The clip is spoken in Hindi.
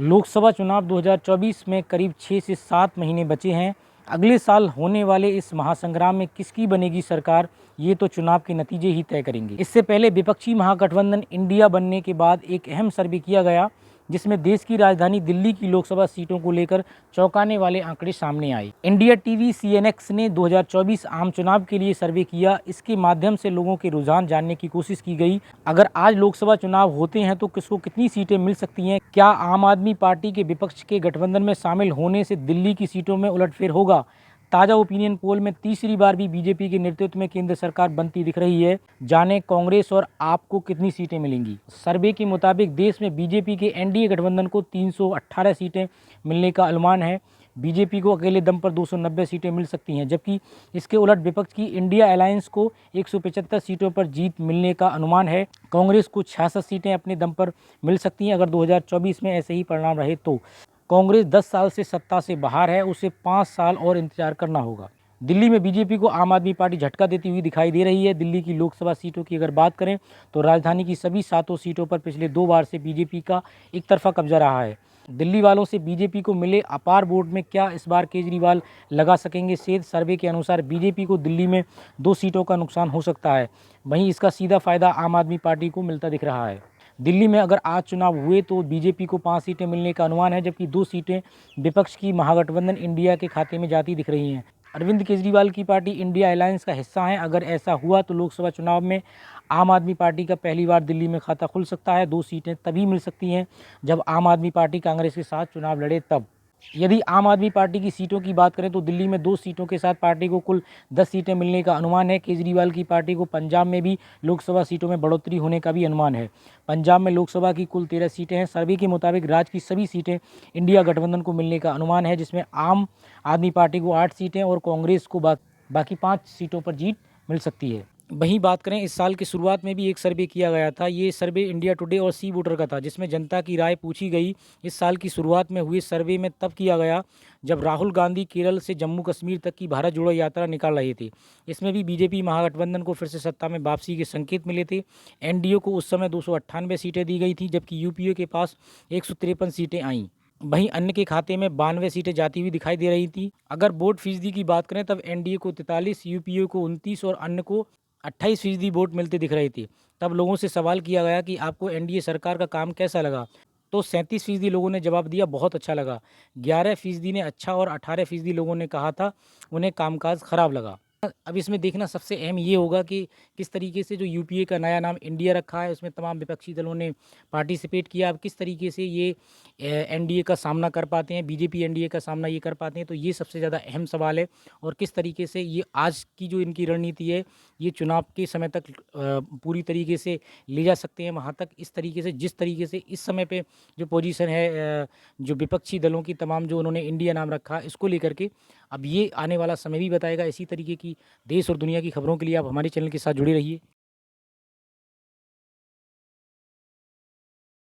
लोकसभा चुनाव 2024 में करीब 6 से 7 महीने बचे हैं। अगले साल होने वाले इस महासंग्राम में किसकी बनेगी सरकार, ये तो चुनाव के नतीजे ही तय करेंगे। इससे पहले विपक्षी महागठबंधन इंडिया बनने के बाद एक अहम सर्वे किया गया, जिसमें देश की राजधानी दिल्ली की लोकसभा सीटों को लेकर चौंकाने वाले आंकड़े सामने आए। इंडिया टीवी सीएनएक्स ने 2024 आम चुनाव के लिए सर्वे किया। इसके माध्यम से लोगों के रुझान जानने की कोशिश की गई। अगर आज लोकसभा चुनाव होते हैं तो किसको कितनी सीटें मिल सकती हैं, क्या आम आदमी पार्टी के विपक्ष के गठबंधन में शामिल होने से दिल्ली की सीटों में उलटफेर होगा। ताज़ा ओपिनियन पोल में तीसरी बार भी बीजेपी के नेतृत्व में केंद्र सरकार बनती दिख रही है। जाने कांग्रेस और आप को कितनी सीटें मिलेंगी। सर्वे के मुताबिक देश में बीजेपी के एनडीए गठबंधन को 318 सीटें मिलने का अनुमान है। बीजेपी को अकेले दम पर 290 सीटें मिल सकती हैं, जबकि इसके उलट विपक्ष की इंडिया अलायंस को 175 सीटों पर जीत मिलने का अनुमान है। कांग्रेस को 66 सीटें अपने दम पर मिल सकती हैं। अगर 2024 में ऐसे ही परिणाम रहे तो कांग्रेस 10 साल से सत्ता से बाहर है, उसे 5 साल और इंतजार करना होगा। दिल्ली में बीजेपी को आम आदमी पार्टी झटका देती हुई दिखाई दे रही है। दिल्ली की लोकसभा सीटों की अगर बात करें तो राजधानी की सभी 7 सीटों पर पिछले 2 बार से बीजेपी का एक तरफा कब्जा रहा है। दिल्ली वालों से बीजेपी को मिले अपार वोट में क्या इस बार केजरीवाल लगा सकेंगे सेध। सर्वे के अनुसार बीजेपी को दिल्ली में 2 सीटों का नुकसान हो सकता है। वहीं इसका सीधा फायदा आम आदमी पार्टी को मिलता दिख रहा है। दिल्ली में अगर आज चुनाव हुए तो बीजेपी को 5 सीटें मिलने का अनुमान है, जबकि 2 सीटें विपक्ष की महागठबंधन इंडिया के खाते में जाती दिख रही हैं। अरविंद केजरीवाल की पार्टी इंडिया अलायंस का हिस्सा है। अगर ऐसा हुआ तो लोकसभा चुनाव में आम आदमी पार्टी का पहली बार दिल्ली में खाता खुल सकता है। 2 सीटें तभी मिल सकती हैं जब आम आदमी पार्टी कांग्रेस के साथ चुनाव लड़े तब। यदि आम आदमी पार्टी की सीटों की बात करें तो दिल्ली में 2 सीटों के साथ पार्टी को कुल 10 सीटें मिलने का अनुमान है। केजरीवाल की पार्टी को पंजाब में भी लोकसभा सीटों में बढ़ोतरी होने का भी अनुमान है। पंजाब में लोकसभा की कुल 13 सीटें हैं। सर्वे के मुताबिक राज्य की सभी सीटें इंडिया गठबंधन को मिलने का अनुमान है, जिसमें आम आदमी पार्टी को 8 सीटें और कांग्रेस को बाकी 5 सीटों पर जीत मिल सकती है। वहीं बात करें, इस साल की शुरुआत में भी एक सर्वे किया गया था। ये सर्वे इंडिया टुडे और सी वोटर का था, जिसमें जनता की राय पूछी गई। इस साल की शुरुआत में हुए सर्वे में तब किया गया जब राहुल गांधी केरल से जम्मू कश्मीर तक की भारत जोड़ो यात्रा निकाल रहे थे। इसमें भी बीजेपी महागठबंधन को फिर से सत्ता में वापसी के संकेत मिले थे। एनडीए को उस समय 298 सीटें दी गई थी, जबकि यूपीए के पास 153 सीटें आईं। वहीं अन्य के खाते में 92 सीटें जाती हुई दिखाई दे रही थी। अगर वोट फीसदी की बात करें तब एनडीए को 43, यूपीए को 29 और अन्य को 28% वोट मिलते दिख रहे थे। तब लोगों से सवाल किया गया कि आपको एनडीए सरकार का काम कैसा लगा, तो 37% लोगों ने जवाब दिया बहुत अच्छा लगा। 11% ने अच्छा और 18% लोगों ने कहा था उन्हें कामकाज खराब लगा। अब इसमें देखना सबसे अहम ये होगा कि किस तरीके से जो यूपीए का नया नाम इंडिया रखा है, उसमें तमाम विपक्षी दलों ने पार्टिसिपेट किया। अब किस तरीके से ये एनडीए का सामना कर पाते हैं, बीजेपी एनडीए का सामना ये कर पाते हैं, तो ये सबसे ज़्यादा अहम सवाल है। और किस तरीके से ये आज की जो इनकी रणनीति है, ये चुनाव के समय तक पूरी तरीके से ले जा सकते हैं वहाँ तक। इस तरीके से जिस तरीके से इस समय पे जो पोजीशन है, जो विपक्षी दलों की तमाम जो उन्होंने इंडिया नाम रखा, इसको लेकर के अब ये आने वाला समय भी बताएगा। इसी तरीके की देश और दुनिया की खबरों के लिए आप हमारे चैनल के साथ जुड़े रहिए।